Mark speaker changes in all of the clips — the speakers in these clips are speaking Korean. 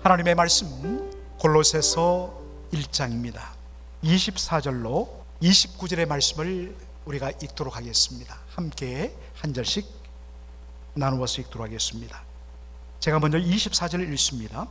Speaker 1: 하나님의 말씀 골로새서 1장입니다. 24절로 29절의 말씀을 우리가 읽도록 하겠습니다. 함께 한 절씩 나누어서 읽도록 하겠습니다. 제가 먼저 24절을 읽습니다.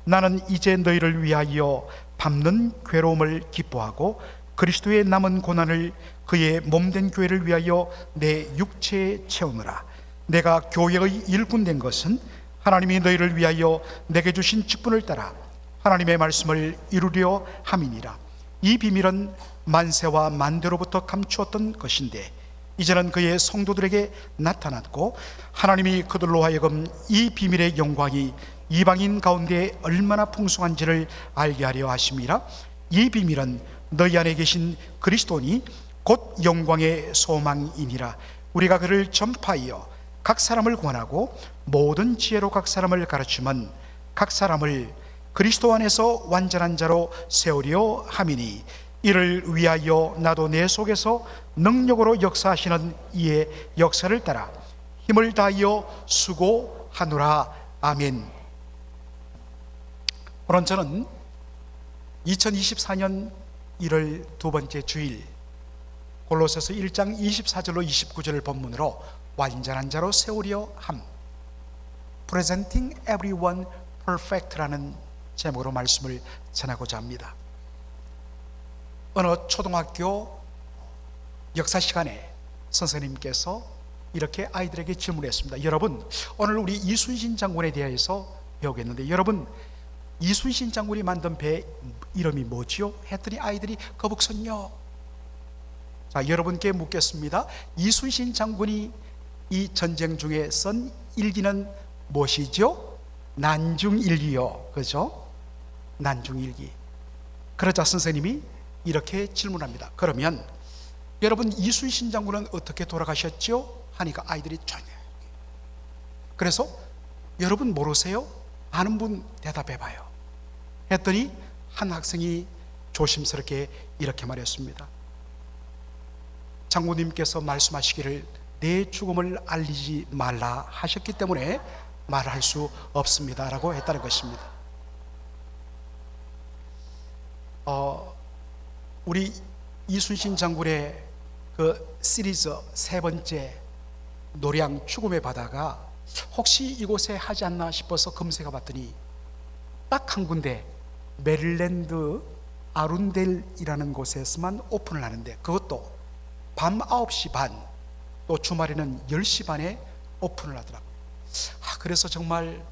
Speaker 1: 나는 이제 너희를 위하여 밟는 괴로움을 기뻐하고 그리스도의 남은 고난을 그의 몸된 교회를 위하여 내 육체에 채우느라. 내가 교회의 일꾼 된 것은 하나님이 너희를 위하여 내게 주신 직분을 따라 하나님의 말씀을 이루려 함이니라. 이 비밀은 만세와 만대로부터 감추었던 것인데 이제는 그의 성도들에게 나타났고 하나님이 그들로 하여금 이 비밀의 영광이 이방인 가운데 얼마나 풍성한지를 알게 하려 하심이라. 이 비밀은 너희 안에 계신 그리스도니 곧 영광의 소망이니라. 우리가 그를 전파하여 각 사람을 권하고 모든 지혜로 각 사람을 가르치면 각 사람을 그리스도 안에서 완전한 자로 세우려 함이니 이를 위하여 나도 내 속에서 능력으로 역사하시는 이의 역사를 따라 힘을 다하여 수고하노라. 아멘. 오늘 저는 2024년 1월 두 번째 주일 골로새서 1장 24절로 29절을 본문으로 완전한 자로 세우려 함, Presenting everyone perfect라는 제목으로 말씀을 전하고자 합니다. 어느 초등학교 역사 시간에 선생님께서 이렇게 아이들에게 질문했습니다. 여러분, 오늘 우리 이순신 장군에 대해서 배우겠는데 여러분, 이순신 장군이 만든 배 이름이 뭐지요? 했더니 아이들이 거북선요. 자, 여러분께 묻겠습니다. 이순신 장군이 이 전쟁 중에 쓴 일기는 무엇이죠? 난중일기요. 그죠? 난중일기. 그러자 선생님이 이렇게 질문합니다. 그러면 여러분, 이순신 장군은 어떻게 돌아가셨죠? 하니까 아이들이 조용히. 그래서 여러분 모르세요? 아는 분 대답해봐요. 했더니 한 학생이 조심스럽게 이렇게 말했습니다. 장군님께서 말씀하시기를 내 죽음을 알리지 말라 하셨기 때문에 말할 수 없습니다 라고 했다는 것입니다. 우리 이순신 장군의 그 시리즈 세 번째 노량 죽음의 바다가 혹시 이곳에 하지 않나 싶어서 검색해 봤더니 딱 한 군데 메릴랜드 아룬델이라는 곳에서만 오픈을 하는데 그것도 밤 9시 반, 또 주말에는 10시 반에 오픈을 하더라고요. 그래서 정말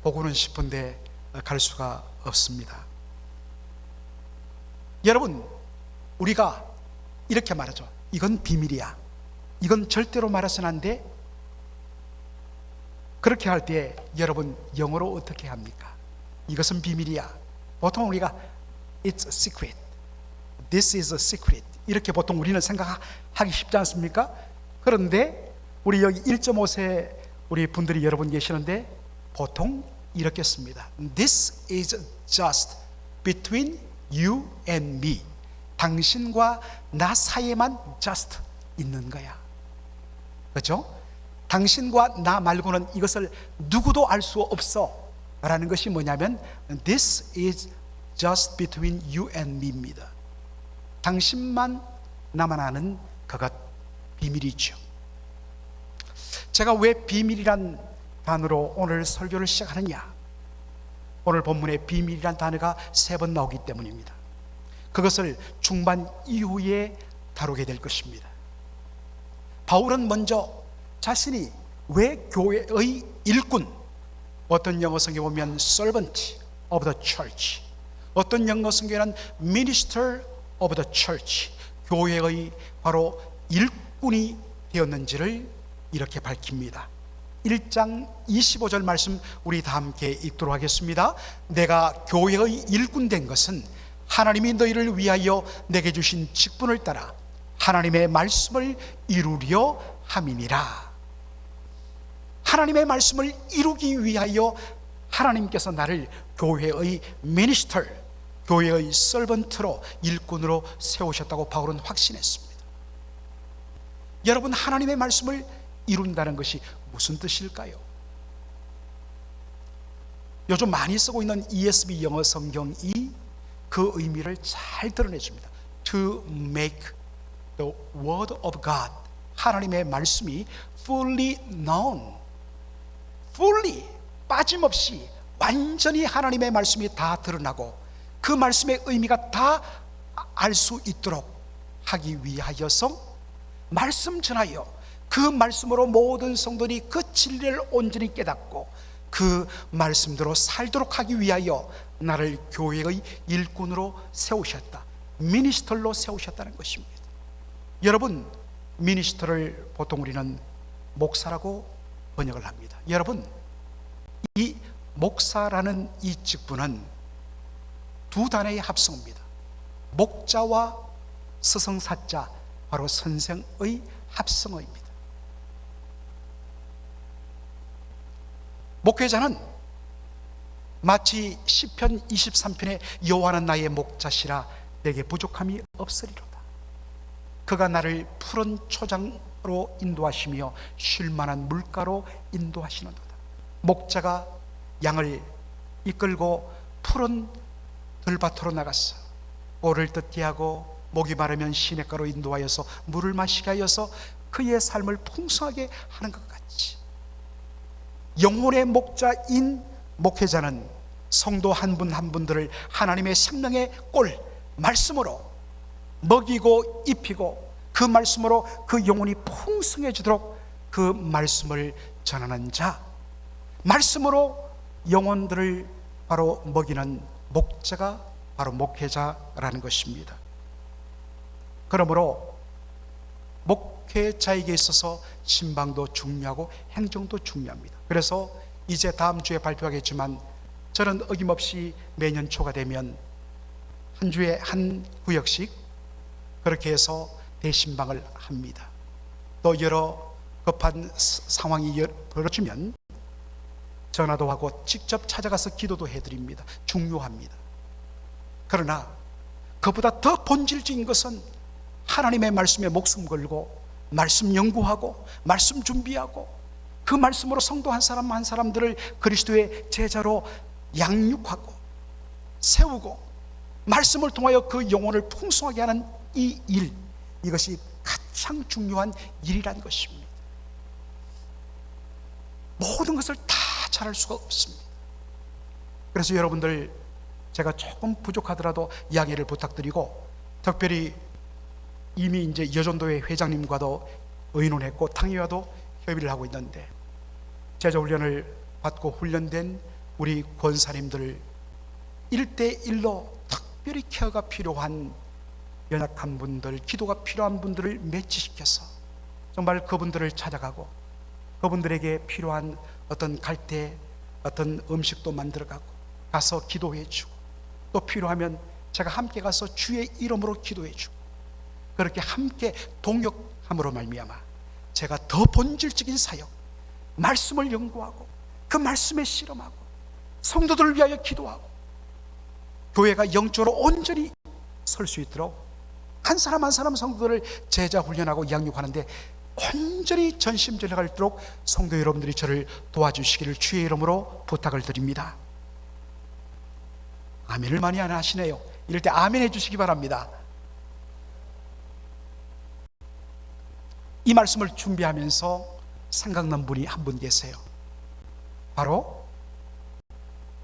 Speaker 1: 보고는 싶은데 갈 수가 없습니다. 여러분, 우리가 이렇게 말하죠. 이건 비밀이야. 이건 절대로 말해서는 안 돼. 그렇게 할 때 여러분 영어로 어떻게 합니까? 이것은 비밀이야. 보통 우리가 It's a secret. This is a secret. 이렇게 보통 우리는 생각하기 쉽지 않습니까? 그런데 우리 여기 1.5세 우리 분들이 여러분 계시는데 보통 이렇게 씁니다. This is just between you and me. 당신과 나 사이에만 just 있는 거야. 그렇죠? 당신과 나 말고는 이것을 누구도 알 수 없어 라는 것이 뭐냐면 This is just between you and me입니다. 당신만 나만 아는 그것, 비밀이죠. 제가 왜 비밀이란 단어로 오늘 설교를 시작하느냐? 오늘 본문에 비밀이란 단어가 3번 나오기 때문입니다. 그것을 중반 이후에 다루게 될 것입니다. 바울은 먼저 자신이 왜 교회의 일꾼, 어떤 영어 성경에 보면 servant of the church, 어떤 영어 성경에는 minister of the church, 교회의 바로 일꾼이 되었는지를 이렇게 밝힙니다. 1장 25절 말씀 우리 다 함께 읽도록 하겠습니다. 내가 교회의 일꾼 된 것은 하나님이 너희를 위하여 내게 주신 직분을 따라 하나님의 말씀을 이루려 함이니라. 하나님의 말씀을 이루기 위하여 하나님께서 나를 교회의 미니스터, 교회의 서번트로 일꾼으로 세우셨다고 바울은 확신했습니다. 여러분, 하나님의 말씀을 이룬다는 것이 무슨 뜻일까요? 요즘 많이 쓰고 있는 ESV 영어 성경이 그 의미를 잘 드러내줍니다. To make the word of God, 하나님의 말씀이 fully known, fully, 빠짐없이 완전히 하나님의 말씀이 다 드러나고 그 말씀의 의미가 다 알 수 있도록 하기 위하여서 말씀 전하여 그 말씀으로 모든 성도들이 그 진리를 온전히 깨닫고 그 말씀대로 살도록 하기 위하여 나를 교회의 일꾼으로 세우셨다, 미니스터로 세우셨다는 것입니다. 여러분, 미니스터를 보통 우리는 목사라고 번역을 합니다. 여러분, 이 목사라는 이 직분은 두 단어의 합성어입니다. 목자와 스승사자, 바로 선생의 합성어입니다. 목회자는 마치 시편 23편에 여호와는 나의 목자시라 내게 부족함이 없으리로다. 그가 나를 푸른 초장으로 인도하시며 쉴 만한 물가로 인도하시는도다. 목자가 양을 이끌고 푸른 들밭으로 나갔어 꼴을 듣게 하고 목이 마르면 시냇가로 인도하여서 물을 마시게 하여서 그의 삶을 풍성하게 하는 것 같이, 영혼의 목자인 목회자는 성도 한 분 한 분들을 하나님의 생명의 꼴, 말씀으로 먹이고 입히고 그 말씀으로 그 영혼이 풍성해지도록 그 말씀을 전하는 자, 말씀으로 영혼들을 바로 먹이는 목자가 바로 목회자라는 것입니다. 그러므로 목회자에게 있어서 신방도 중요하고 행정도 중요합니다. 그래서 이제 다음 주에 발표하겠지만 저는 어김없이 매년 초가 되면 한 주에 한 구역씩 그렇게 해서 대신방을 합니다. 또 여러 급한 상황이 벌어지면 전화도 하고 직접 찾아가서 기도도 해드립니다. 중요합니다. 그러나 그보다 더 본질적인 것은 하나님의 말씀에 목숨 걸고 말씀 연구하고 말씀 준비하고 그 말씀으로 성도 한 사람 한 사람들을 그리스도의 제자로 양육하고 세우고 말씀을 통하여 그 영혼을 풍성하게 하는 이 일, 이것이 가장 중요한 일이라는 것입니다. 모든 것을 다 잘할 수가 없습니다. 그래서 여러분들, 제가 조금 부족하더라도 양해를 부탁드리고, 특별히 이미 이제 여전도회 회장님과도 의논했고 당회와도 협의를 하고 있는데, 제자훈련을 받고 훈련된 우리 권사님들 1대1로 특별히 케어가 필요한 연약한 분들, 기도가 필요한 분들을 매치시켜서 정말 그분들을 찾아가고 그분들에게 필요한 어떤 갈대, 어떤 음식도 만들어가고 가서 기도해주고, 또 필요하면 제가 함께 가서 주의 이름으로 기도해주고, 그렇게 함께 동역함으로 말미암아 제가 더 본질적인 사역, 말씀을 연구하고 그 말씀에 실험하고 성도들을 위하여 기도하고 교회가 영적으로 온전히 설 수 있도록 한 사람 한 사람 성도들을 제자 훈련하고 양육하는데 온전히 전심전력할 성도 여러분들이 저를 도와주시기를 주의 이름으로 부탁을 드립니다. 아멘을 많이 안 하시네요. 이럴 때 아멘 해주시기 바랍니다. 이 말씀을 준비하면서 생각난 분이 한 분 계세요. 바로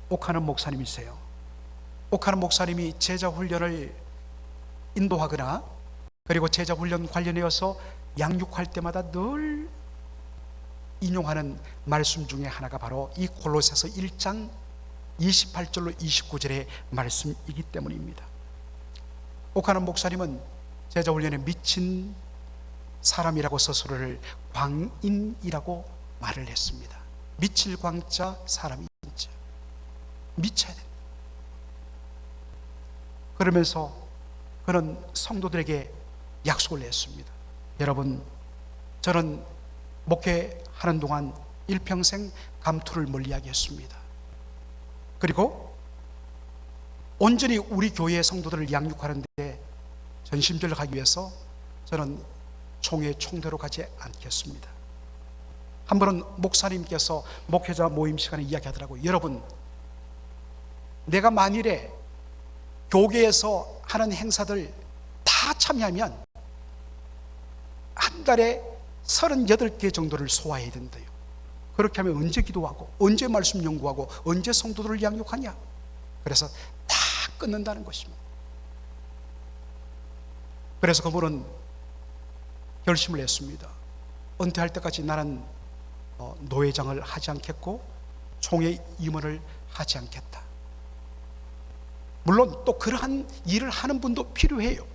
Speaker 1: 옥하는 목사님이세요. 옥하는 목사님이 제자훈련을 인도하거나 그리고 제자훈련 관련해서 양육할 때마다 늘 인용하는 말씀 중에 하나가 바로 이 골로새서 1장 28절로 29절의 말씀이기 때문입니다. 옥하는 목사님은 제자훈련에 미친 사람이라고 스스로를 광인이라고 말을 했습니다. 미칠 광자, 사람이 인자, 미쳐야 된다. 그러면서 그는 성도들에게 약속을 냈습니다. 여러분, 저는 목회하는 동안 일평생 감투를 멀리하겠습니다. 그리고 온전히 우리 교회의 성도들을 양육하는 데 전심전력하기 위해서 저는 총회 총대로 가지 않겠습니다. 한 번은 목사님께서 목회자 모임 시간에 이야기하더라고요. 여러분, 내가 만일에 교계에서 하는 행사들 다 참여하면 한 달에 38개 정도를 소화해야 된대요. 그렇게 하면 언제 기도하고 언제 말씀 연구하고 언제 성도들을 양육하냐. 그래서 다 끊는다는 것입니다. 그래서 그분은 결심을 했습니다. 은퇴할 때까지 나는 노회장을 하지 않겠고 총회 임원을 하지 않겠다. 물론 또 그러한 일을 하는 분도 필요해요.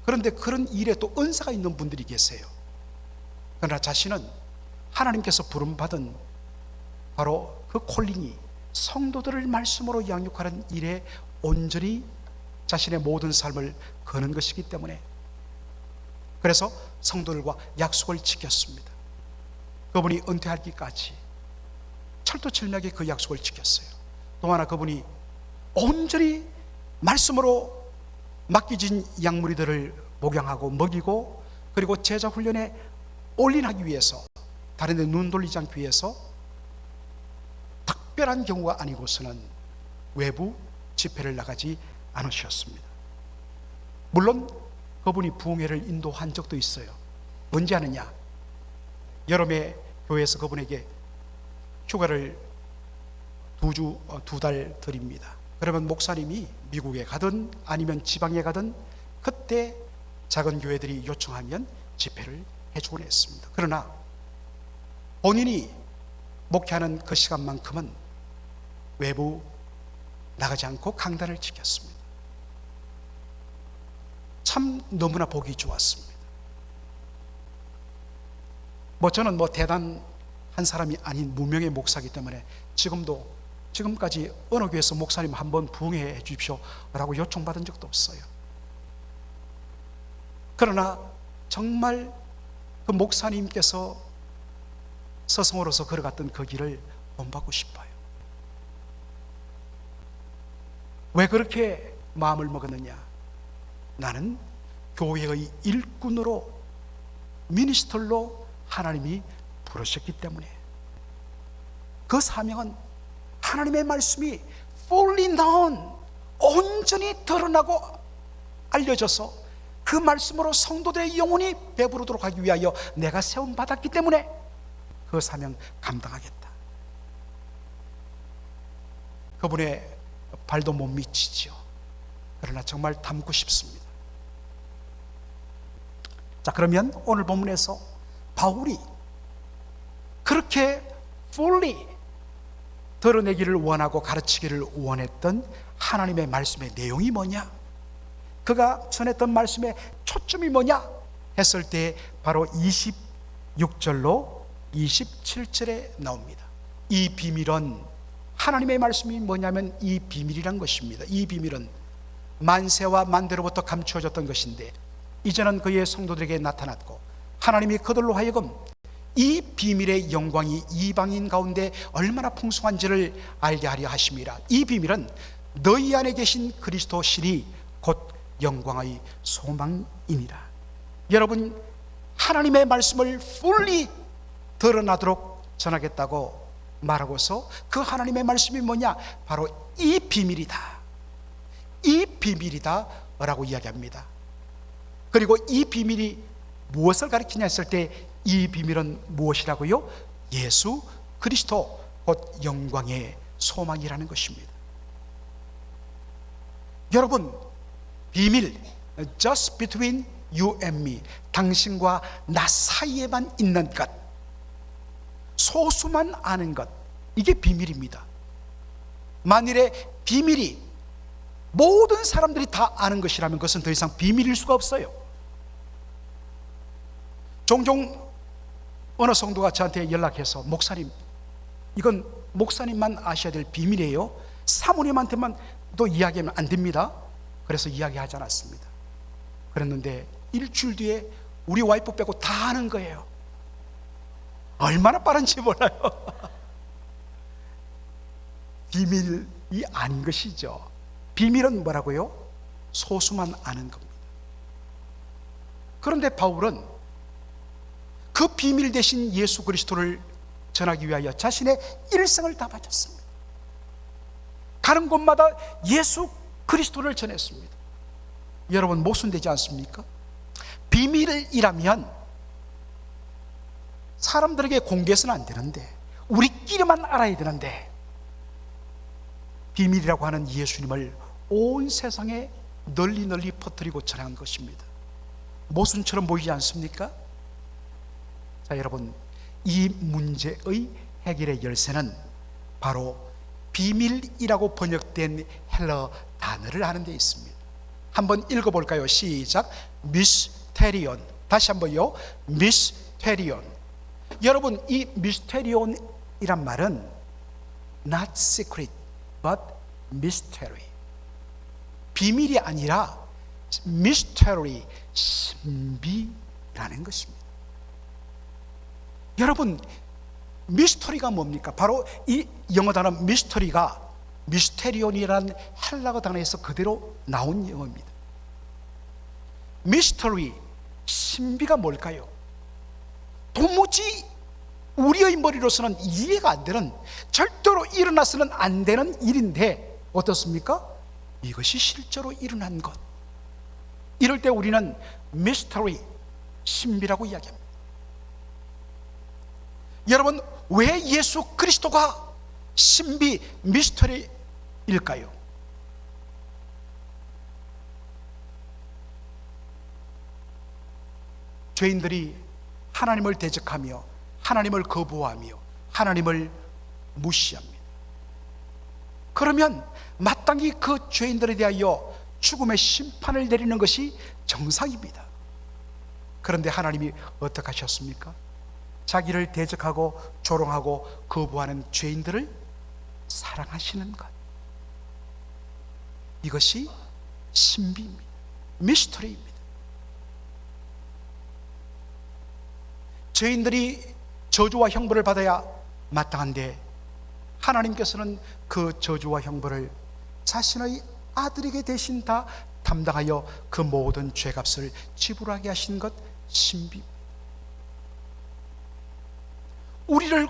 Speaker 1: 그런데 그런 일에 또 은사가 있는 분들이 계세요. 그러나 자신은 하나님께서 부름받은 바로 그 콜링이 성도들을 말씀으로 양육하는 일에 온전히 자신의 모든 삶을 거는 것이기 때문에, 그래서 성도들과 약속을 지켰습니다. 그분이 은퇴하기까지 철두철미하게 그 약속을 지켰어요. 또 하나, 그분이 온전히 말씀으로 맡겨진 양무리들을 목양하고 먹이고, 그리고 제자 훈련에 올인하기 위해서, 다른 데 눈 돌리지 않기 위해서 특별한 경우가 아니고서는 외부 집회를 나가지 않으셨습니다. 물론 그분이 부흥회를 인도한 적도 있어요. 언제 하느냐? 여름에 교회에서 그분에게 휴가를 2달 드립니다. 그러면 목사님이 미국에 가든 아니면 지방에 가든 그때 작은 교회들이 요청하면 집회를 해주곤 했습니다. 그러나 본인이 목회하는 그 시간만큼은 외부 나가지 않고 강단을 지켰습니다. 참 너무나 보기 좋았습니다. 저는 대단한 사람이 아닌 무명의 목사이기 때문에 지금까지 어느 교회에서 목사님 한번 부흥해 주십시오 라고 요청받은 적도 없어요. 그러나 정말 그 목사님께서 스승으로서 걸어갔던 그 길을 본받고 싶어요. 왜 그렇게 마음을 먹었느냐? 나는 교회의 일꾼으로, 미니스터로 하나님이 부르셨기 때문에. 그 사명은 하나님의 말씀이 fully known, 온전히 드러나고 알려져서 그 말씀으로 성도들의 영혼이 배부르도록 하기 위하여 내가 세움받았기 때문에 그 사명 감당하겠다. 그분의 발도 못 미치죠. 그러나 정말 닮고 싶습니다. 자, 그러면 오늘 본문에서 바울이 그렇게 fully 드러내기를 원하고 가르치기를 원했던 하나님의 말씀의 내용이 뭐냐? 그가 전했던 말씀의 초점이 뭐냐? 했을 때 바로 26절로 27절에 나옵니다. 이 비밀은, 하나님의 말씀이 뭐냐면 이 비밀이란 것입니다. 이 비밀은 만세와 만대로부터 감추어졌던 것인데 이제는 그의 성도들에게 나타났고, 하나님이 그들로 하여금 이 비밀의 영광이 이방인 가운데 얼마나 풍성한지를 알게 하려 하심이라. 이 비밀은 너희 안에 계신 그리스도 신이 곧 영광의 소망이니라. 여러분, 하나님의 말씀을 fully 드러나도록 전하겠다고 말하고서 그 하나님의 말씀이 뭐냐? 바로 이 비밀이다, 이 비밀이다 라고 이야기합니다. 그리고 이 비밀이 무엇을 가리키냐 했을 때 이 비밀은 무엇이라고요? 예수 그리스도 곧 영광의 소망이라는 것입니다. 여러분, 비밀, just between you and me, 당신과 나 사이에만 있는 것, 소수만 아는 것, 이게 비밀입니다. 만일에 비밀이 모든 사람들이 다 아는 것이라면 그것은 더 이상 비밀일 수가 없어요. 종종 어느 성도가 저한테 연락해서, 목사님, 이건 목사님만 아셔야 될 비밀이에요, 사모님한테만 또 이야기하면 안 됩니다. 그래서 이야기하지 않았습니다. 그랬는데 일주일 뒤에 우리 와이프 빼고 다 아는 거예요. 얼마나 빠른지 몰라요. 비밀이 아닌 것이죠. 비밀은 뭐라고요? 소수만 아는 겁니다. 그런데 바울은 그 비밀 대신 예수 그리스도를 전하기 위하여 자신의 일생을 다 바쳤습니다. 가는 곳마다 예수 그리스도를 전했습니다. 여러분, 모순되지 않습니까? 비밀이라면 사람들에게 공개해서는 안 되는데, 우리끼리만 알아야 되는데, 비밀이라고 하는 예수님을 온 세상에 널리 퍼뜨리고 전한 것입니다. 모순처럼 보이지 않습니까? 자, 여러분, 이 문제의 해결의 열쇠는 바로 비밀이라고 번역된 헬러 단어를 하는 데 있습니다. 한번 읽어볼까요? 시작. 미스테리온. 다시 한번요. 미스테리온. 여러분, 이 미스테리온이란 말은 not secret but mystery, 비밀이 아니라 mystery, 신비라는 것입니다. 여러분, 미스터리가 뭡니까? 바로 이 영어 단어 미스터리가 미스테리온이라는 헬라어 단어에서 그대로 나온 영어입니다. 미스터리, 신비가 뭘까요? 도무지 우리의 머리로서는 이해가 안 되는, 절대로 일어나서는 안 되는 일인데 어떻습니까? 이것이 실제로 일어난 것, 이럴 때 우리는 미스터리, 신비라고 이야기합니다. 여러분, 왜 예수 그리스도가 신비, 미스터리일까요? 죄인들이 하나님을 대적하며 하나님을 거부하며 하나님을 무시합니다. 그러면 마땅히 그 죄인들에 대하여 죽음의 심판을 내리는 것이 정상입니다. 그런데 하나님이 어떻게 하셨습니까? 자기를 대적하고 조롱하고 거부하는 죄인들을 사랑하시는 것, 이것이 신비입니다. 미스터리입니다. 죄인들이 저주와 형벌을 받아야 마땅한데 하나님께서는 그 저주와 형벌을 자신의 아들에게 대신 다 담당하여 그 모든 죄값을 지불하게 하신 것, 신비입니다. 우리를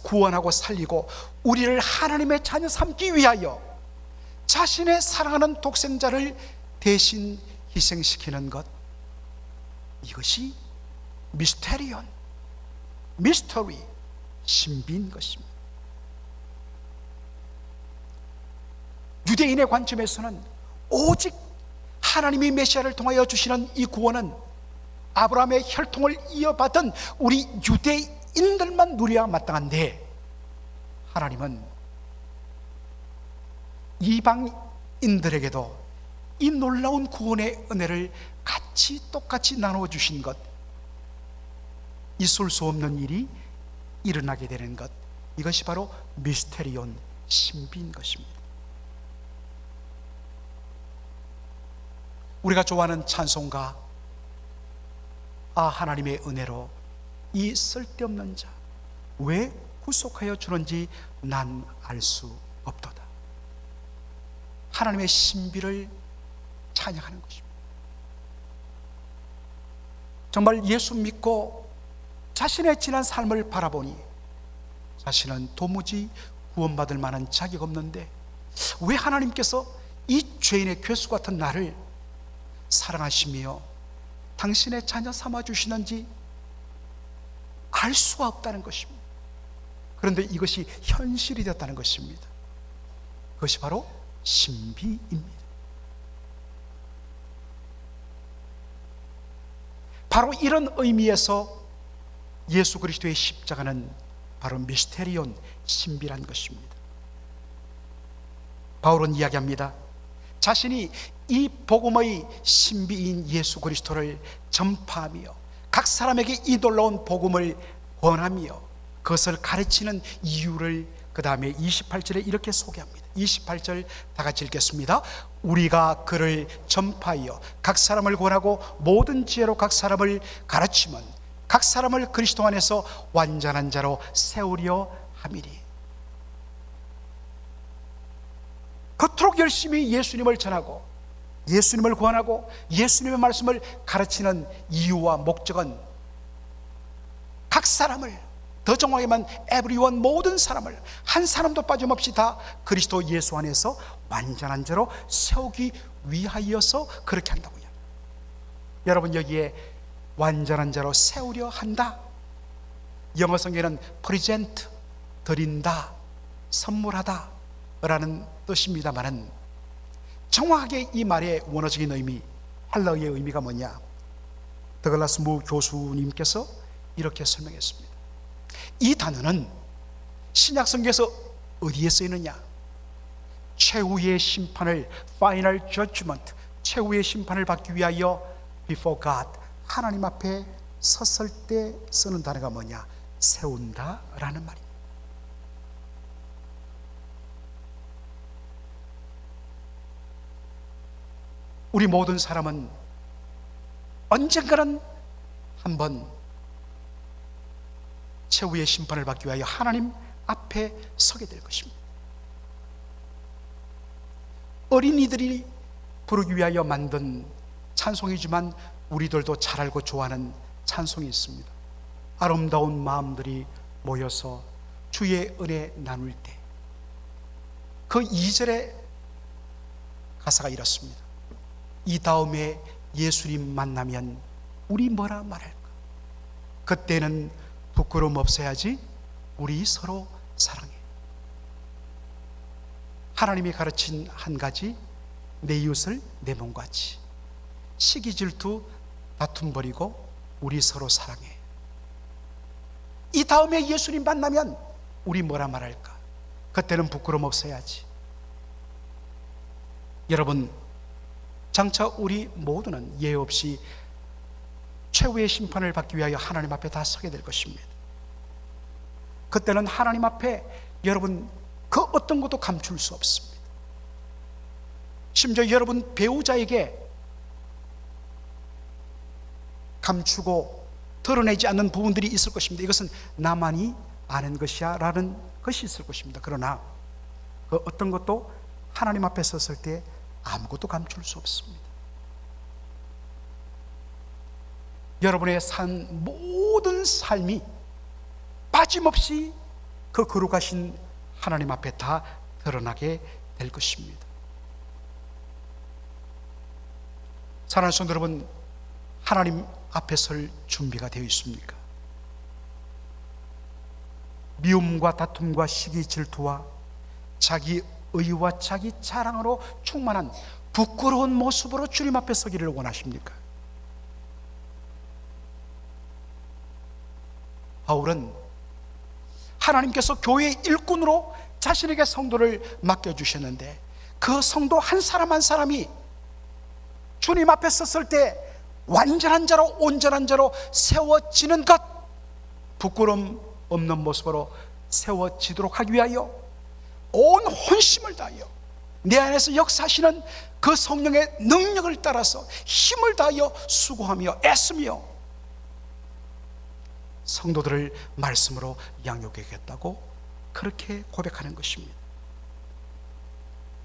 Speaker 1: 구원하고 살리고 우리를 하나님의 자녀 삼기 위하여 자신의 사랑하는 독생자를 대신 희생시키는 것, 이것이 미스테리온, 미스터리, 신비인 것입니다. 유대인의 관점에서는 오직 하나님이 메시아를 통하여 주시는 이 구원은 아브라함의 혈통을 이어받은 우리 유대인들만 누려야 마땅한데, 하나님은 이방인들에게도 이 놀라운 구원의 은혜를 같이 똑같이 나눠주신 것, 있을 수 없는 일이 일어나게 되는 것, 이것이 바로 미스테리온, 신비인 것입니다. 우리가 좋아하는 찬송가, 하나님의 은혜로 이 쓸데없는 자 왜 구속하여 주는지 난 알 수 없도다. 하나님의 신비를 찬양하는 것입니다. 정말 예수 믿고 자신의 지난 삶을 바라보니 자신은 도무지 구원받을 만한 자격 없는데 왜 하나님께서 이 죄인의 괴수 같은 나를 사랑하시며 당신의 자녀 삼아주시는지 알 수가 없다는 것입니다. 그런데 이것이 현실이 되었다는 것입니다. 그것이 바로 신비입니다. 바로 이런 의미에서 예수 그리스도의 십자가는 바로 미스테리온, 신비란 것입니다. 바울은 이야기합니다. 자신이 이 복음의 신비인 예수 그리스도를 전파하며 각 사람에게 이 놀라운 복음을 권하며 그것을 가르치는 이유를 그 다음에 28절에 이렇게 소개합니다. 28절 다 같이 읽겠습니다. 우리가 그를 전파하여 각 사람을 권하고 모든 지혜로 각 사람을 가르치면 각 사람을 그리스도 안에서 완전한 자로 세우려 함이니. 그토록 열심히 예수님을 전하고 예수님을 권하고 예수님의 말씀을 가르치는 이유와 목적은 각 사람을 더 정확히 말하면 everyone, 모든 사람을 한 사람도 빠짐없이 다 그리스도 예수 안에서 완전한 자로 세우기 위하여서 그렇게 한다고요. 여러분, 여기에 완전한 자로 세우려 한다, 영어 성경에는 present, 드린다, 선물하다 라는 뜻입니다만은 정확하게 이 말의 원어적인 의미, 헬라어의 의미가 뭐냐, 더글라스 무 교수님께서 이렇게 설명했습니다. 이 단어는 신약 성경에서 어디에 쓰이느냐, 최후의 심판을, final judgment, 최후의 심판을 받기 위하여 before God, 하나님 앞에 섰을 때 쓰는 단어가 뭐냐, 세운다 라는 말입니다. 우리 모든 사람은 언젠가는 한번 최후의 심판을 받기 위하여 하나님 앞에 서게 될 것입니다. 어린이들이 부르기 위하여 만든 찬송이지만 우리들도 잘 알고 좋아하는 찬송이 있습니다. 아름다운 마음들이 모여서 주의 은혜 나눌 때, 그 2절의 가사가 이렇습니다. 이 다음에 예수님 만나면 우리 뭐라 말할까? 그때는 부끄러움 없어야지, 우리 서로 사랑해. 하나님이 가르친 한 가지, 내 이웃을 내 몸같이, 시기 질투 다툼 버리고 우리 서로 사랑해. 이 다음에 예수님 만나면 우리 뭐라 말할까? 그때는 부끄러움 없어야지. 여러분, 장차 우리 모두는 예외 없이 최후의 심판을 받기 위하여 하나님 앞에 다 서게 될 것입니다. 그때는 하나님 앞에 여러분 그 어떤 것도 감출 수 없습니다. 심지어 여러분 배우자에게 감추고 드러내지 않는 부분들이 있을 것입니다. 이것은 나만이 아는 것이야 라는 것이 있을 것입니다. 그러나 그 어떤 것도 하나님 앞에 섰을 때 아무것도 감출 수 없습니다. 여러분의 산 모든 삶이 빠짐없이 그 거룩하신 하나님 앞에 다 드러나게 될 것입니다. 사랑하는 성도 여러분, 하나님 앞에 설 준비가 되어 있습니까? 미움과 다툼과 시기 질투와 자기 의와 자기 자랑으로 충만한 부끄러운 모습으로 주님 앞에 서기를 원하십니까? 바울은 하나님께서 교회의 일꾼으로 자신에게 성도를 맡겨주셨는데 그 성도 한 사람 한 사람이 주님 앞에 섰을 때 완전한 자로 온전한 자로 세워지는 것, 부끄러움 없는 모습으로 세워지도록 하기 위하여 온 혼심을 다하여 내 안에서 역사하시는 그 성령의 능력을 따라서 힘을 다하여 수고하며 애쓰며 성도들을 말씀으로 양육하겠다고 그렇게 고백하는 것입니다.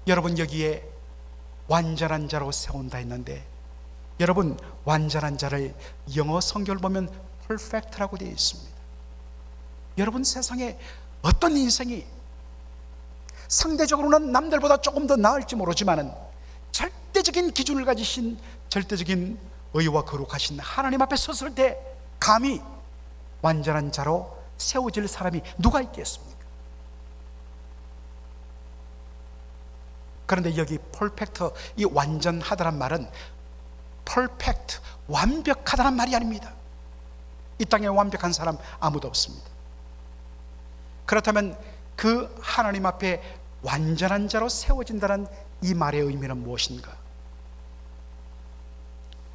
Speaker 1: 여러분, 여기에 완전한 자로 세운다 했는데, 여러분 완전한 자를 영어 성경을 보면 perfect라고 되어 있습니다. 여러분, 세상에 어떤 인생이 상대적으로는 남들보다 조금 더 나을지 모르지만은 절대적인 기준을 가지신 절대적인 의와 거룩하신 하나님 앞에 섰을 때 감히 완전한 자로 세워질 사람이 누가 있겠습니까? 그런데 여기 퍼펙트, 이 완전하다란 말은 퍼펙트, 완벽하다는 말이 아닙니다. 이 땅에 완벽한 사람 아무도 없습니다. 그렇다면 그 하나님 앞에 완전한 자로 세워진다는 이 말의 의미는 무엇인가?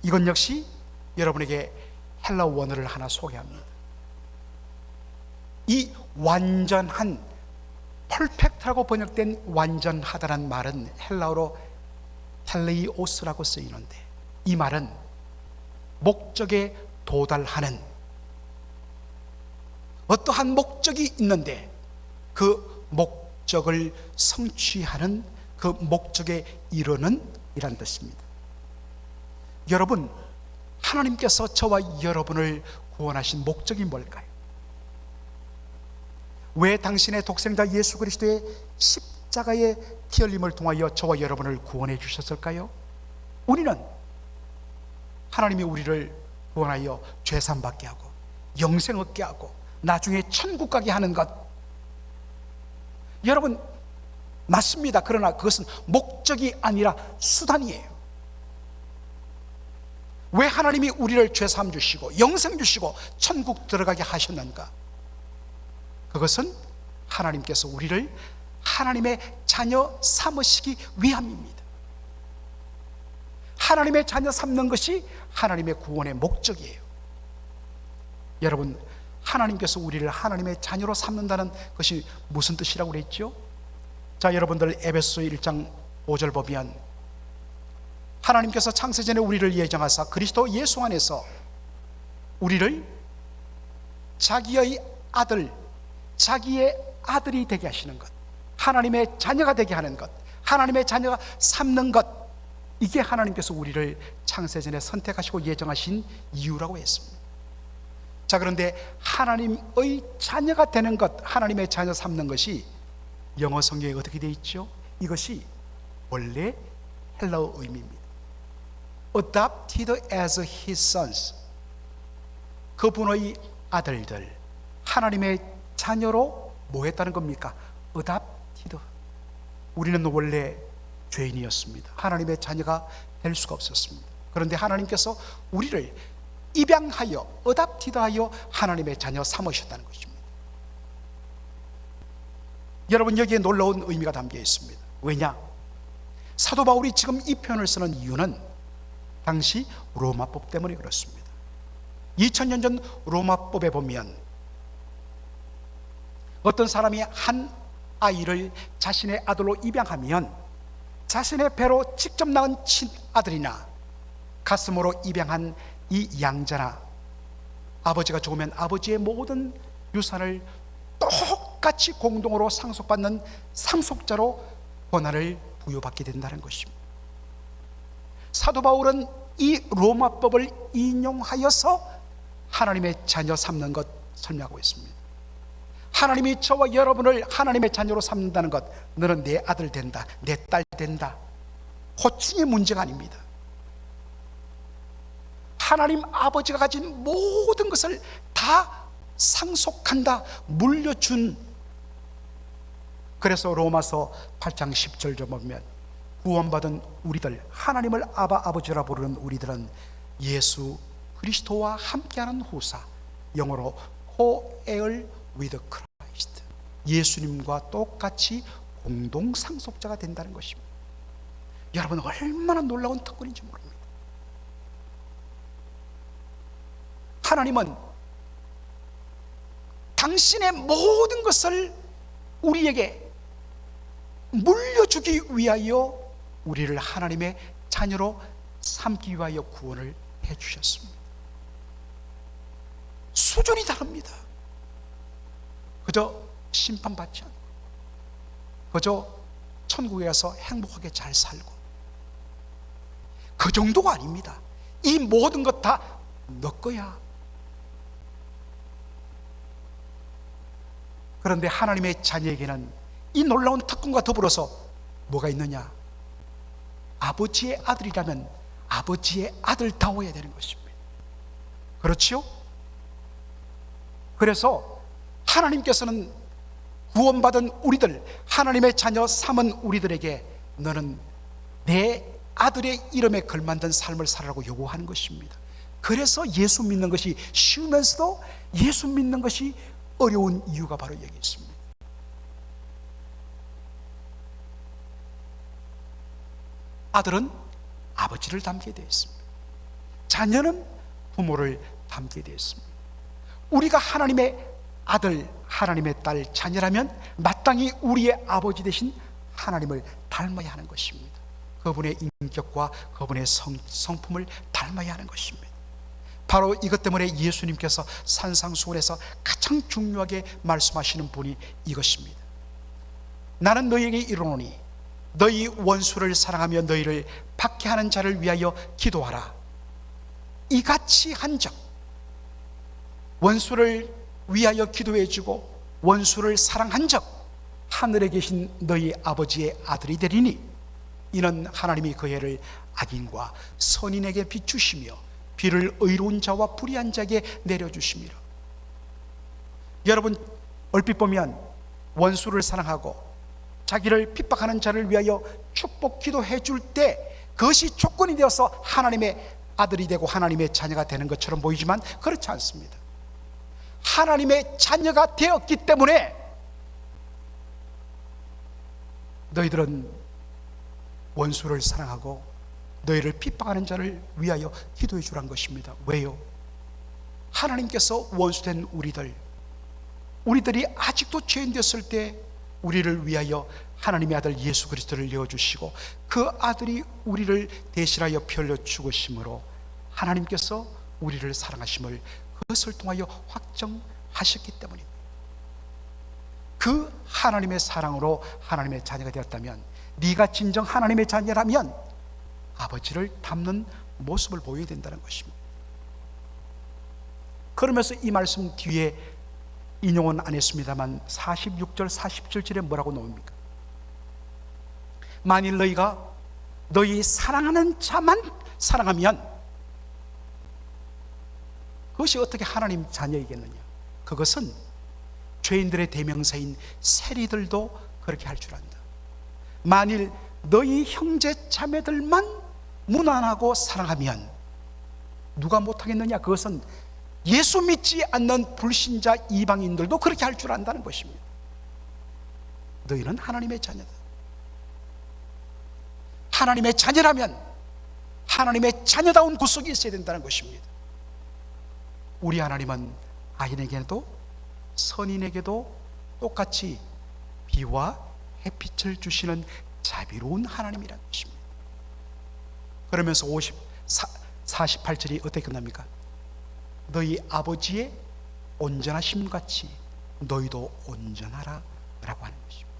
Speaker 1: 이건 역시 여러분에게 헬라어 원어를 하나 소개합니다. 이 완전한, 퍼펙트라고 번역된 완전하다란 말은 헬라어로 텔레이오스라고 쓰이는데, 이 말은 목적에 도달하는, 어떠한 목적이 있는데 그 목적을 성취하는, 그 목적에 이르는 이란 뜻입니다. 여러분, 하나님께서 저와 여러분을 구원하신 목적이 뭘까요? 왜 당신의 독생자 예수 그리스도의 십자가의 피 흘림을 통하여 저와 여러분을 구원해 주셨을까요? 우리는 하나님이 우리를 구원하여 죄산 받게 하고 영생 얻게 하고 나중에 천국 가게 하는 것, 여러분 맞습니다. 그러나 그것은 목적이 아니라 수단이에요. 왜 하나님이 우리를 죄사함 주시고 영생 주시고 천국 들어가게 하셨는가? 그것은 하나님께서 우리를 하나님의 자녀 삼으시기 위함입니다. 하나님의 자녀 삼는 것이 하나님의 구원의 목적이에요. 여러분, 하나님께서 우리를 하나님의 자녀로 삼는다는 것이 무슨 뜻이라고 그랬죠? 자, 여러분들 에베소 1장 5절 보면 하나님께서 창세전에 우리를 예정하사 그리스도 예수 안에서 우리를 자기의 아들, 자기의 아들이 되게 하시는 것, 하나님의 자녀가 되게 하는 것, 하나님의 자녀가 삼는 것, 이게 하나님께서 우리를 창세전에 선택하시고 예정하신 이유라고 했습니다. 자, 그런데 하나님의 자녀가 되는 것, 하나님의 자녀 삼는 것이 영어 성경에 어떻게 되어 있죠? 이것이 원래 헬라어 의미입니다. Adopted as his sons, 그분의 아들들, 하나님의 자녀로 뭐 했다는 겁니까? Adopted. 우리는 원래 죄인이었습니다. 하나님의 자녀가 될 수가 없었습니다. 그런데 하나님께서 우리를 입양하여 어답티드하여 하나님의 자녀 삼으셨다는 것입니다. 여러분, 여기에 놀라운 의미가 담겨 있습니다. 왜냐? 사도 바울이 지금 이 표현을 쓰는 이유는 당시 로마법 때문에 그렇습니다. 2000년 전 로마법에 보면 어떤 사람이 한 아이를 자신의 아들로 입양하면 자신의 배로 직접 낳은 친아들이나 가슴으로 입양한 이 양자나 아버지가 죽으면 아버지의 모든 유산을 똑같이 공동으로 상속받는 상속자로 권한을 부여받게 된다는 것입니다. 사도 바울은 이 로마법을 인용하여서 하나님의 자녀 삼는 것 설명하고 있습니다. 하나님이 저와 여러분을 하나님의 자녀로 삼는다는 것, 너는 내 아들 된다, 내 딸 된다, 호칭의 문제가 아닙니다. 하나님 아버지가 가진 모든 것을 다 상속한다, 물려준. 그래서 로마서 8장 10절 좀 보면 구원받은 우리들, 하나님을 아바 아버지라 부르는 우리들은 예수 그리스도와 함께하는 후사, 영어로 co-heir with Christ, 예수님과 똑같이 공동 상속자가 된다는 것입니다. 여러분, 얼마나 놀라운 특권인지 모릅니다. 하나님은 당신의 모든 것을 우리에게 물려주기 위하여 우리를 하나님의 자녀로 삼기 위하여 구원을 해주셨습니다. 수준이 다릅니다. 그저 심판받지 않고, 그저 천국에 가서 행복하게 잘 살고, 그 정도가 아닙니다. 이 모든 것 다 너 거야. 그런데 하나님의 자녀에게는 이 놀라운 특권과 더불어서 뭐가 있느냐? 아버지의 아들이라면 아버지의 아들다워야 되는 것입니다. 그렇지요? 그래서 하나님께서는 구원받은 우리들, 하나님의 자녀 삼은 우리들에게 너는 내 아들의 이름에 걸맞는 삶을 살아라고 요구하는 것입니다. 그래서 예수 믿는 것이 쉬우면서도 예수 믿는 것이 어려운 이유가 바로 여기 있습니다. 아들은 아버지를 닮게 되어 있습니다. 자녀는 부모를 닮게 되어 있습니다. 우리가 하나님의 아들, 하나님의 딸, 자녀라면 마땅히 우리의 아버지 되신 하나님을 닮아야 하는 것입니다. 그분의 인격과 그분의 성품을 닮아야 하는 것입니다. 바로 이것 때문에 예수님께서 산상수훈에서 가장 중요하게 말씀하시는 분이 이것입니다. 나는 너희에게 이르노니 너희 원수를 사랑하며 너희를 박해하는 자를 위하여 기도하라. 이같이 한즉 원수를 위하여 기도해주고 원수를 사랑한 적 하늘에 계신 너희 아버지의 아들이 되리니 이는 하나님이 그 해를 악인과 선인에게 비추시며 비를 의로운 자와 불의한 자에게 내려주심이라. 여러분, 얼핏 보면 원수를 사랑하고 자기를 핍박하는 자를 위하여 축복 기도해 줄 때 그것이 조건이 되어서 하나님의 아들이 되고 하나님의 자녀가 되는 것처럼 보이지만 그렇지 않습니다. 하나님의 자녀가 되었기 때문에 너희들은 원수를 사랑하고 너희를 핍박하는 자를 위하여 기도해 주란 것입니다. 왜요? 하나님께서 원수된 우리들이 아직도 죄인 됐을 때 우리를 위하여 하나님의 아들 예수 그리스도를 내어주시고 그 아들이 우리를 대신하여 피 흘려 죽으심으로 하나님께서 우리를 사랑하심을 그것을 통하여 확정하셨기 때문입니다. 그 하나님의 사랑으로 하나님의 자녀가 되었다면, 네가 진정 하나님의 자녀라면 아버지를 닮는 모습을 보여야 된다는 것입니다. 그러면서 이 말씀 뒤에 인용은 안 했습니다만 46절 47절에 뭐라고 나옵니까? 만일 너희가 너희 사랑하는 자만 사랑하면 그것이 어떻게 하나님 자녀이겠느냐? 그것은 죄인들의 대명사인 세리들도 그렇게 할 줄 안다. 만일 너희 형제 자매들만 무난하고 사랑하면 누가 못하겠느냐? 그것은 예수 믿지 않는 불신자 이방인들도 그렇게 할 줄 안다는 것입니다. 너희는 하나님의 자녀다. 하나님의 자녀라면 하나님의 자녀다운 구속이 있어야 된다는 것입니다. 우리 하나님은 악인에게도 선인에게도 똑같이 비와 햇빛을 주시는 자비로운 하나님이라는 것입니다. 그러면서 48절이 어떻게 끝납니까? 너희 아버지의 온전하심 같이 너희도 온전하라 라고 하는 것입니다.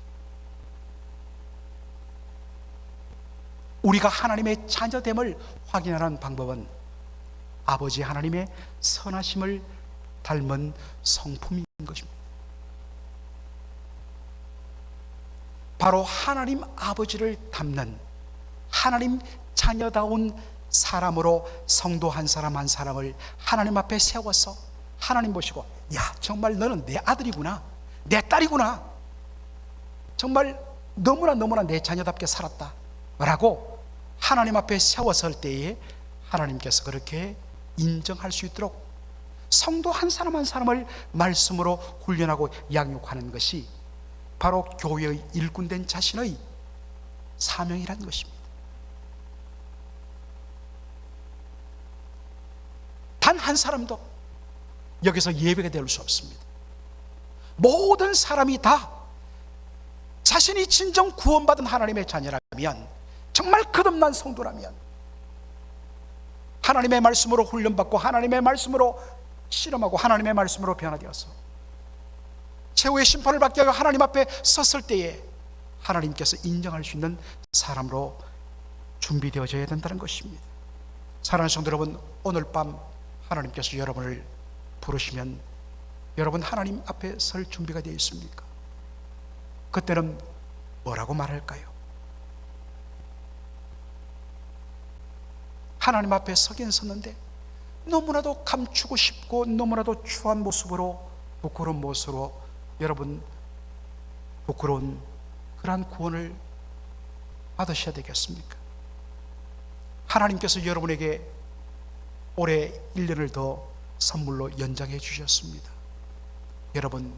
Speaker 1: 우리가 하나님의 자녀됨을 확인하는 방법은 아버지 하나님의 선하심을 닮은 성품인 것입니다. 바로 하나님 아버지를 닮는 하나님 자녀다운 사람으로 성도 한 사람 한 사람을 하나님 앞에 세워서 하나님 보시고, 야, 정말 너는 내 아들이구나, 내 딸이구나, 정말 너무나 내 자녀답게 살았다 라고 하나님 앞에 세웠을 때에 하나님께서 그렇게 인정할 수 있도록 성도 한 사람 한 사람을 말씀으로 훈련하고 양육하는 것이 바로 교회의 일꾼된 자신의 사명이라는 것입니다. 단 한 사람도 여기서 예배가 될 수 없습니다. 모든 사람이 다 자신이 진정 구원받은 하나님의 자녀라면, 정말 거듭난 성도라면, 하나님의 말씀으로 훈련받고 하나님의 말씀으로 실험하고 하나님의 말씀으로 변화되어서 최후의 심판을 받게 하여 하나님 앞에 섰을 때에 하나님께서 인정할 수 있는 사람으로 준비되어져야 된다는 것입니다. 사랑하는 성도 여러분, 오늘 밤 하나님께서 여러분을 부르시면 여러분 하나님 앞에 설 준비가 되어 있습니까? 그때는 뭐라고 말할까요? 하나님 앞에 서긴 섰는데 너무나도 감추고 싶고 너무나도 추한 모습으로, 부끄러운 모습으로 여러분 부끄러운 그러한 구원을 받으셔야 되겠습니까? 하나님께서 여러분에게 올해 1년을 더 선물로 연장해 주셨습니다. 여러분,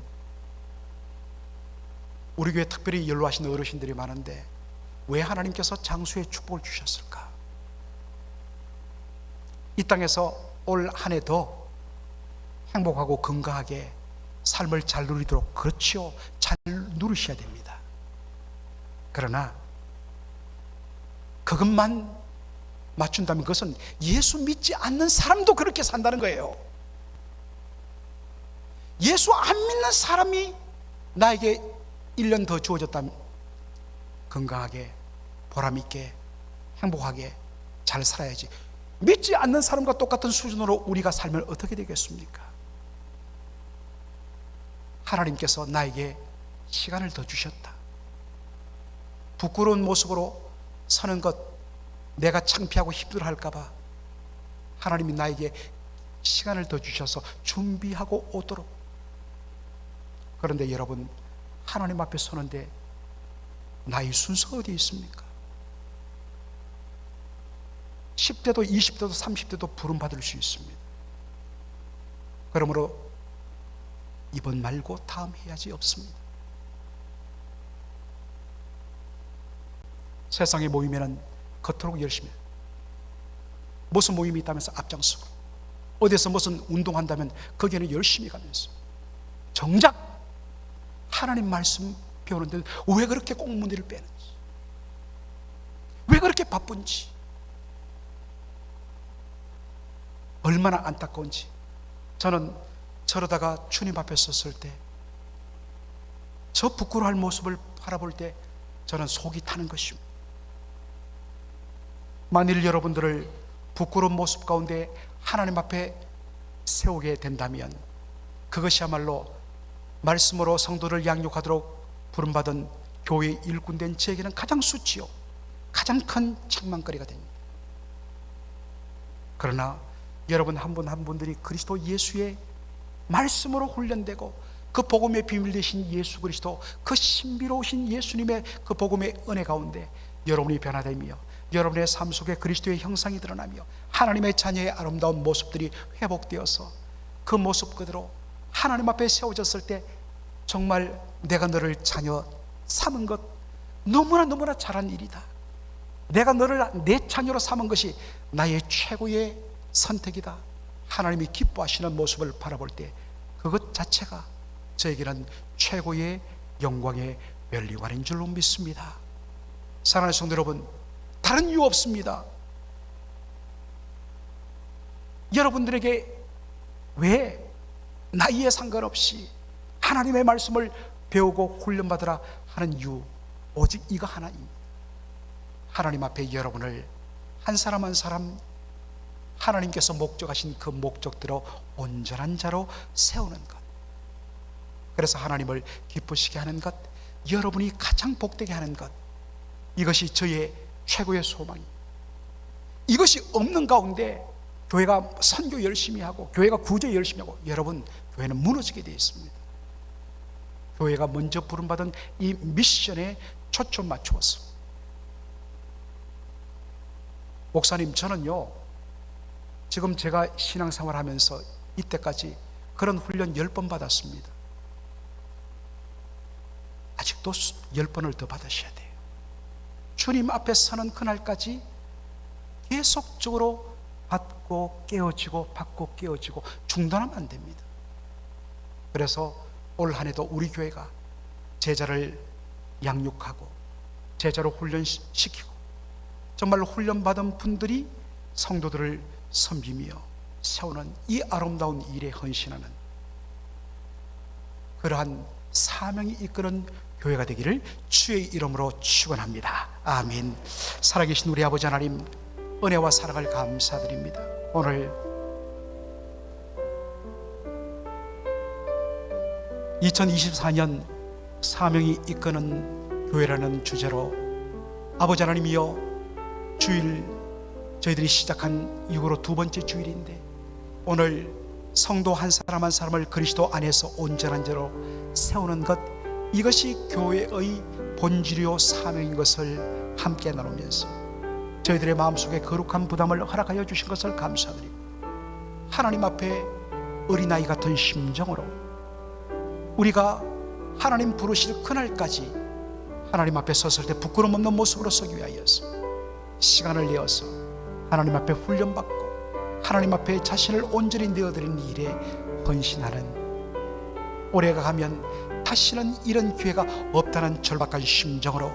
Speaker 1: 우리 교회 특별히 연로하신 어르신들이 많은데 왜 하나님께서 장수의 축복을 주셨을까? 이 땅에서 올 한 해 더 행복하고 건강하게 삶을 잘 누리도록, 그렇지요, 잘 누리셔야 됩니다. 그러나 그것만 맞춘다면 그것은 예수 믿지 않는 사람도 그렇게 산다는 거예요. 예수 안 믿는 사람이 나에게 1년 더 주어졌다면 건강하게, 보람있게, 행복하게 잘 살아야지, 믿지 않는 사람과 똑같은 수준으로 우리가 살면 어떻게 되겠습니까? 하나님께서 나에게 시간을 더 주셨다. 부끄러운 모습으로 서는 것 내가 창피하고 힘들어할까 봐 하나님이 나에게 시간을 더 주셔서 준비하고 오도록. 그런데 여러분, 하나님 앞에 서는데 나의 순서가 어디 있습니까? 10대도 20대도 30대도 부름받을 수 있습니다. 그러므로 이번 말고 다음 해야지 없습니다. 세상에 모이면은 겉으로 열심히, 무슨 모임이 있다면서 앞장서고, 어디서 무슨 운동한다면 거기에는 열심히 가면서, 정작 하나님 말씀 배우는데 왜 그렇게 꽁무니를 빼는지, 왜 그렇게 바쁜지, 얼마나 안타까운지. 저는 저러다가 주님 앞에 섰을 때, 저 부끄러워할 모습을 바라볼 때 저는 속이 타는 것입니다. 만일 여러분들을 부끄러운 모습 가운데 하나님 앞에 세우게 된다면 그것이야말로 말씀으로 성도를 양육하도록 부름받은 교회의 일꾼된 저에게는 가장 수치요, 가장 큰 책망거리가 됩니다. 그러나 여러분 한 분 한 분들이 그리스도 예수의 말씀으로 훈련되고 그 복음의 비밀 되신 예수 그리스도, 그 신비로우신 예수님의 그 복음의 은혜 가운데 여러분이 변화되며 여러분의 삶 속에 그리스도의 형상이 드러나며 하나님의 자녀의 아름다운 모습들이 회복되어서 그 모습 그대로 하나님 앞에 세워졌을 때 정말 내가 너를 자녀 삼은 것 너무나 잘한 일이다. 내가 너를 내 자녀로 삼은 것이 나의 최고의 선택이다. 하나님이 기뻐하시는 모습을 바라볼 때 그것 자체가 저에게는 최고의 영광의 면류관인 줄로 믿습니다. 사랑하는 성도 여러분, 다른 이유 없습니다. 여러분들에게 왜 나이에 상관없이 하나님의 말씀을 배우고 훈련받으라 하는 이유, 오직 이거 하나입니다. 하나님 앞에 여러분을 한 사람 한 사람 하나님께서 목적하신 그 목적대로 온전한 자로 세우는 것, 그래서 하나님을 기쁘시게 하는 것, 여러분이 가장 복되게 하는 것, 이것이 저의 최고의 소망입니다. 이것이 없는 가운데 교회가 선교 열심히 하고 교회가 구제 열심히 하고, 여러분, 교회는 무너지게 되어 있습니다. 교회가 먼저 부름받은 이 미션에 초점 맞추어서. 목사님, 저는요 지금 제가 신앙생활 하면서 이때까지 그런 훈련 10번 받았습니다. 아직도 10번을 더 받으셔야 돼요. 주님 앞에 서는 그날까지 계속적으로 받고 깨어지고 받고 깨어지고 중단하면 안 됩니다. 그래서 올 한 해도 우리 교회가 제자를 양육하고 제자로 훈련시키고 정말로 훈련받은 분들이 성도들을 섬기며 세우는 이 아름다운 일에 헌신하는 그러한 사명이 이끄는 교회가 되기를 주의 이름으로 축원합니다. 아멘. 살아계신 우리 아버지 하나님, 은혜와 사랑을 감사드립니다. 오늘 2024년 사명이 이끄는 교회라는 주제로 아버지 하나님이여, 주일 저희들이 시작한 이후로 두 번째 주일인데 오늘 성도 한 사람 한 사람을 그리스도 안에서 온전한 자로 세우는 것, 이것이 교회의 본질이요 사명인 것을 함께 나누면서 저희들의 마음속에 거룩한 부담을 허락하여 주신 것을 감사드리고, 하나님 앞에 어린아이 같은 심정으로 우리가 하나님 부르실 그날까지 하나님 앞에 섰을 때 부끄러움 없는 모습으로 서기 위하여서 시간을 내어서 하나님 앞에 훈련받고 하나님 앞에 자신을 온전히 내어드리는 일에 헌신하는, 올해가 가면 다시는 이런 기회가 없다는 절박한 심정으로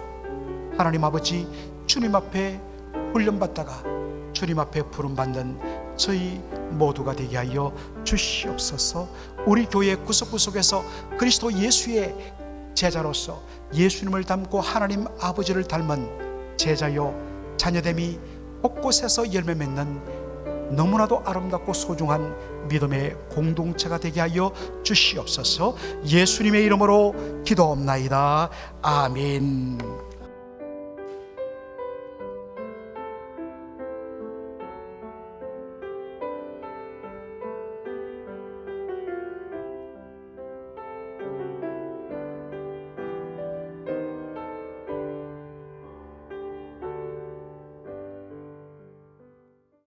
Speaker 1: 하나님 아버지 주님 앞에 훈련받다가 주님 앞에 부름받는 저희 모두가 되게 하여 주시옵소서. 우리 교회 구석구석에서 그리스도 예수의 제자로서 예수님을 닮고 하나님 아버지를 닮은 제자요 자녀됨이 곳곳에서 열매 맺는 너무나도 아름답고 소중한 믿음의 공동체가 되게 하여 주시옵소서. 예수님의 이름으로 기도옵나이다. 아멘.